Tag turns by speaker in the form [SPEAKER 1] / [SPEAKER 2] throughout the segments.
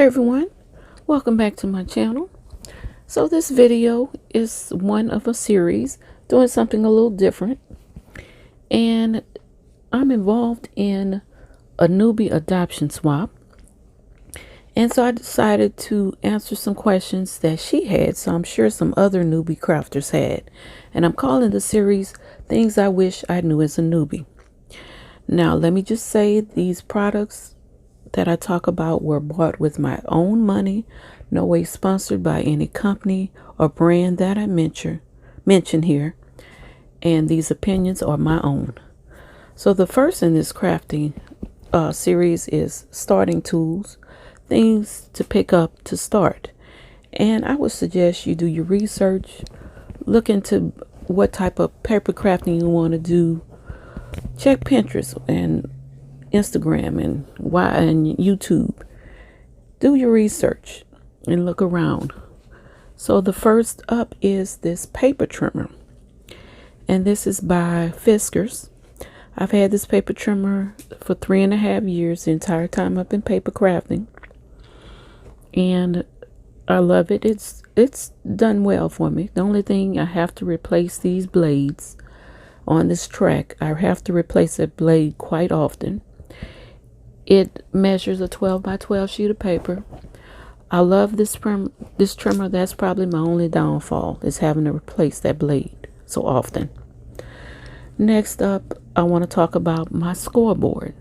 [SPEAKER 1] Hi everyone, welcome back to my channel. So this video is one of a series doing something a little different, and I'm involved in a newbie adoption swap, and so I decided to answer some questions that she had, so I'm sure some other newbie crafters had, and I'm calling the series Things I Wish I Knew as a Newbie. Now let me just say, these products that I talk about were bought with my own money, no way sponsored by any company or brand that I mention here, and these opinions are my own. So the first in this crafting series is starting tools, things to pick up to start. And I would suggest you do your research, look into what type of paper crafting you want to do, check Pinterest and Instagram and YouTube. Do your research and look around. So the first up is this paper trimmer, and this is by Fiskars. I've had this paper trimmer for 3.5 years, the entire time I've been paper crafting, and I love it. It's done well for me. The only thing, I have to replace these blades on this track. I have to replace that blade quite often. It measures a 12 by 12 sheet of paper. I love this trimmer. That's probably my only downfall, is having to replace that blade so often. Next up, I want to talk about my scoreboard.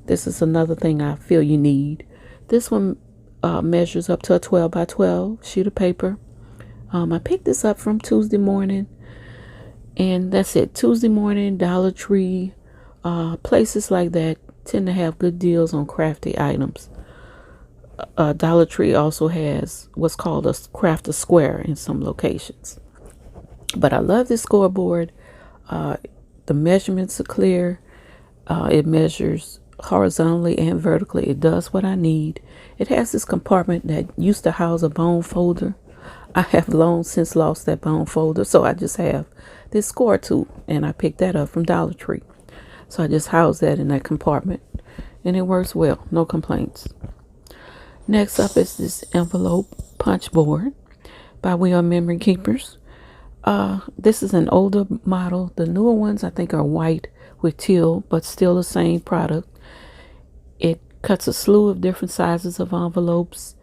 [SPEAKER 1] This is another thing I feel you need. This one measures up to a 12 by 12 sheet of paper. I picked this up from Tuesday morning, and that's it. Tuesday morning, Dollar Tree, places like that tend to have good deals on crafty items. Dollar Tree also has what's called a craft a square in some locations. But I love this scoreboard. The measurements are clear. It measures horizontally and vertically. It does what I need. It has this compartment that used to house a bone folder. I have long since lost that bone folder, so I just have this score tool, and I picked that up from Dollar Tree. So I just house that in that compartment, and it works well, no complaints. Next up is this envelope punch board by We Are Memory Keepers. This is an older model. The newer ones I think are white with teal, but still the same product. It cuts a slew of different sizes of envelopes.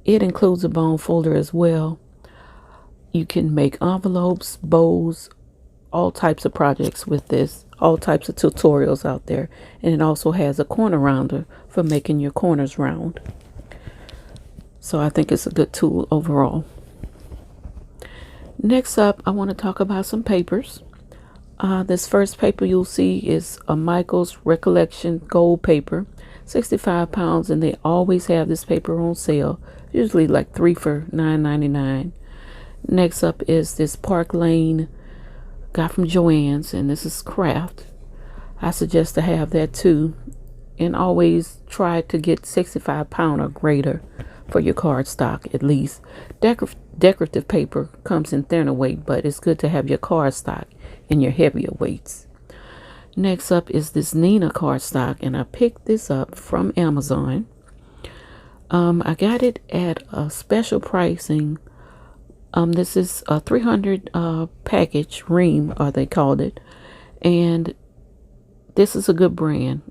[SPEAKER 1] It includes a bone folder as well. You can make envelopes, bows, all types of projects with this, all types of tutorials out there. And it also has a corner rounder for making your corners round. So I think it's a good tool overall. Next up, I want to talk about some papers. This first paper you'll see is a Michael's Recollection gold paper, 65 pounds, and they always have this paper on sale, usually like 3 for $9.99. Next up is this Park Lane, got from Joann's, and this is craft. I suggest to have that too, and always try to get 65 pound or greater for your cardstock at least. Decorative paper comes in thinner weight, but it's good to have your cardstock in your heavier weights. Next up is this Neenah cardstock, and I picked this up from Amazon. I got it at a special pricing. This is a 300 package ream, or they called it, and this is a good brand.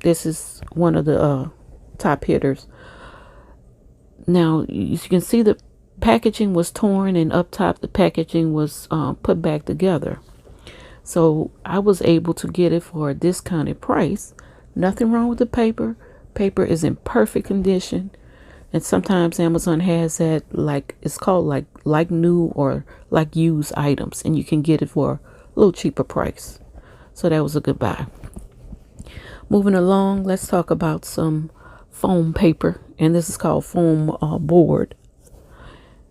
[SPEAKER 1] This is one of the top hitters. Now you can see the packaging was torn, and up top the packaging was put back together. So I was able to get it for a discounted price. Nothing wrong with the paper. Paper is in perfect condition. And sometimes Amazon has that, like, it's called like new or like used items, and you can get it for a little cheaper price. So that was a good buy. Moving along, let's talk about some foam paper, and this is called foam board,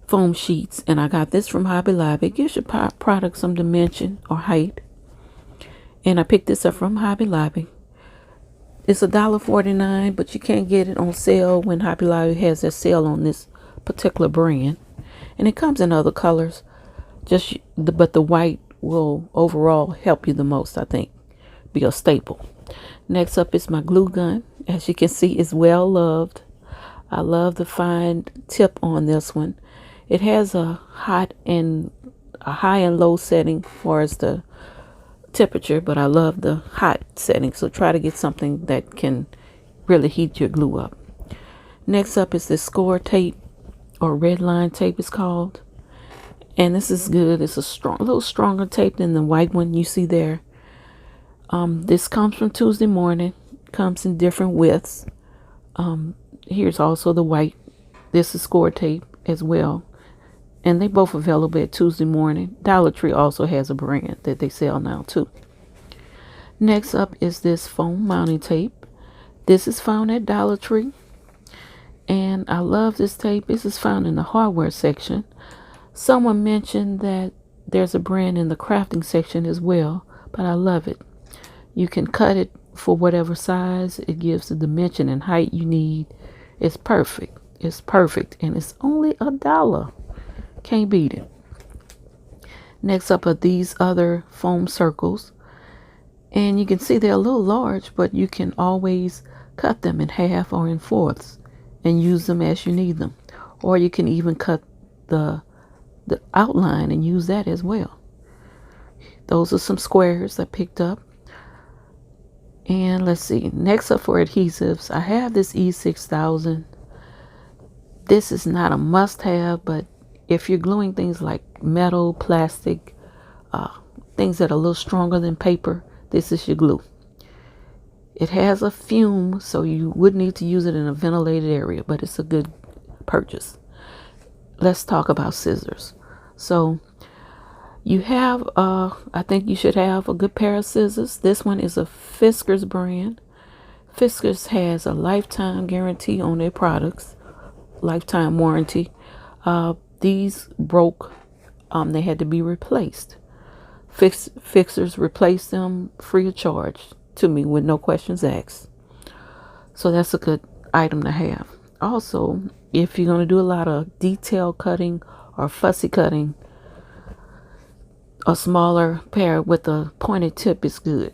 [SPEAKER 1] foam sheets, and I got this from Hobby Lobby. It gives your product some dimension or height, and I picked this up from Hobby Lobby. It's $1.49, but you can't get it on sale when Hobby Lobby has their sale on this particular brand. And it comes in other colors, but the white will overall help you the most, I think, be a staple. Next up is my glue gun. As you can see, it's well loved. I love the fine tip on this one. It has a high and low setting as far as the temperature, but I love the hot setting. So try to get something that can really heat your glue up. Next up is this score tape, or red line tape it's called. And this is good. It's a little stronger tape than the white one you see there. This comes from Tuesday Morning. Comes in different widths. Here's also the white. This is score tape as well. And they both available at Tuesday Morning. Dollar Tree also has a brand that they sell now too. Next up is this foam mounting tape. This is found at Dollar Tree. And I love this tape. This is found in the hardware section. Someone mentioned that there's a brand in the crafting section as well, but I love it. You can cut it for whatever size. It gives the dimension and height you need. It's perfect. It's perfect. And it's only $1. Can't beat it. Next up are these other foam circles. And you can see they're a little large, but you can always cut them in half or in fourths and use them as you need them. Or you can even cut the outline and use that as well. Those are some squares I picked up. And let's see, next up for adhesives, I have this E6000. This is not a must-have, but if you're gluing things like metal, plastic, things that are a little stronger than paper, this is your glue. It has a fume, so you would need to use it in a ventilated area, but it's a good purchase. Let's talk about scissors. So you have, I think you should have a good pair of scissors. This one is a Fiskars brand. Fiskars has a lifetime guarantee on their products, lifetime warranty. These broke, they had to be replaced. Fiskars replaced them free of charge to me with no questions asked. So that's a good item to have. Also, if you're going to do a lot of detail cutting or fussy cutting, a smaller pair with a pointed tip is good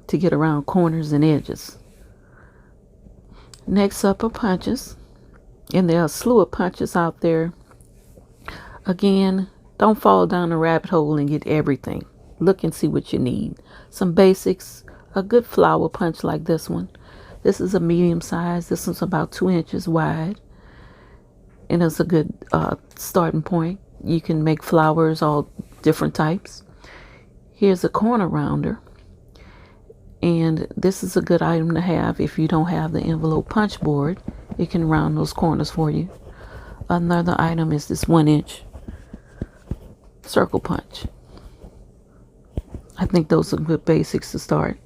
[SPEAKER 1] to get around corners and edges. Next up are punches. And there are a slew of punches out there. Again, don't fall down a rabbit hole and get everything. Look and see what you need. Some basics, a good flower punch like this one. This is a medium size. This one's about 2 inches wide. And it's a good starting point. You can make flowers all different types. Here's a corner rounder. And this is a good item to have if you don't have the envelope punch board. It can round those corners for you. Another item is this 1-inch circle punch. I think those are good basics to start.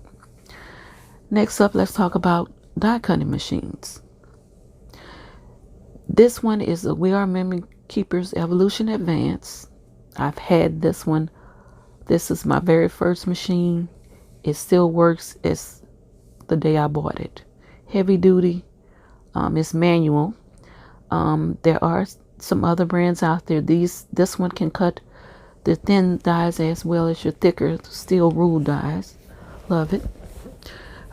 [SPEAKER 1] Next up, let's talk about die cutting machines. This one is a We Are Memory Keepers Evolution Advance. I've had this one. This is my very first machine. It still works as the day I bought it. Heavy duty. It's manual. There are some other brands out there. This one can cut the thin dies as well as your thicker steel rule dies. Love it.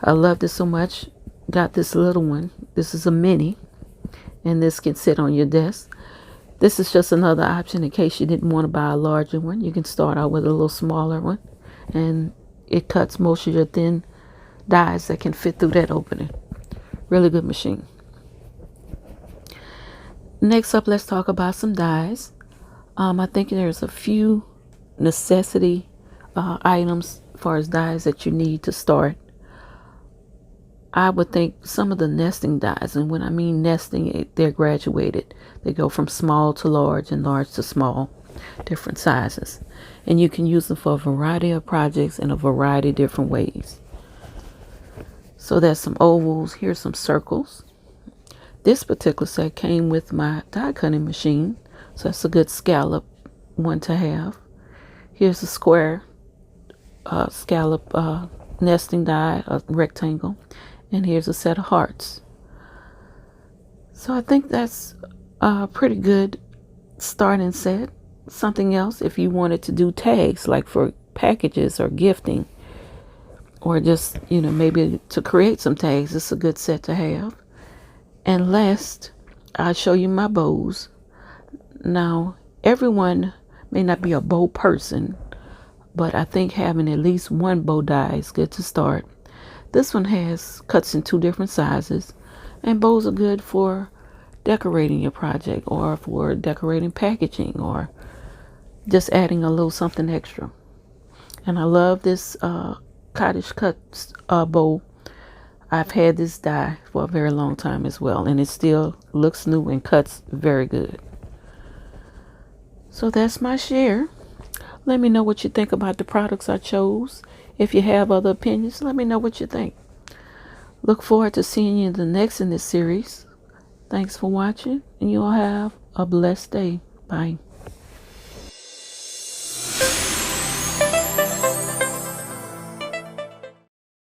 [SPEAKER 1] I love this so much. Got this little one. This is a mini, and this can sit on your desk. This is just another option in case you didn't want to buy a larger one. You can start out with a little smaller one, and it cuts most of your thin dies that can fit through that opening. Really good machine. Next up, let's talk about some dies. I think there's a few necessity items as far as dies that you need to start. I would think some of the nesting dies, and when I mean nesting, they're graduated. They go from small to large and large to small, different sizes. And you can use them for a variety of projects in a variety of different ways. So there's some ovals. Here's some circles. This particular set came with my die cutting machine, so that's a good scallop one to have. Here's a square scallop nesting die, a rectangle. And here's a set of hearts. So I think that's a pretty good starting set. Something else, if you wanted to do tags, like for packages or gifting, or just, maybe to create some tags, it's a good set to have. And last, I'll show you my bows. Now, everyone may not be a bow person, but I think having at least one bow die is good to start. This one has cuts in 2 different sizes, and bows are good for decorating your project or for decorating packaging or just adding a little something extra. And I love this cottage cuts bow. I've had this die for a very long time as well, and it still looks new and cuts very good. So that's my share. Let me know what you think about the products I chose. If you have other opinions, let me know what you think. Look forward to seeing you in the next in this series. Thanks for watching, and you all have a blessed day. Bye.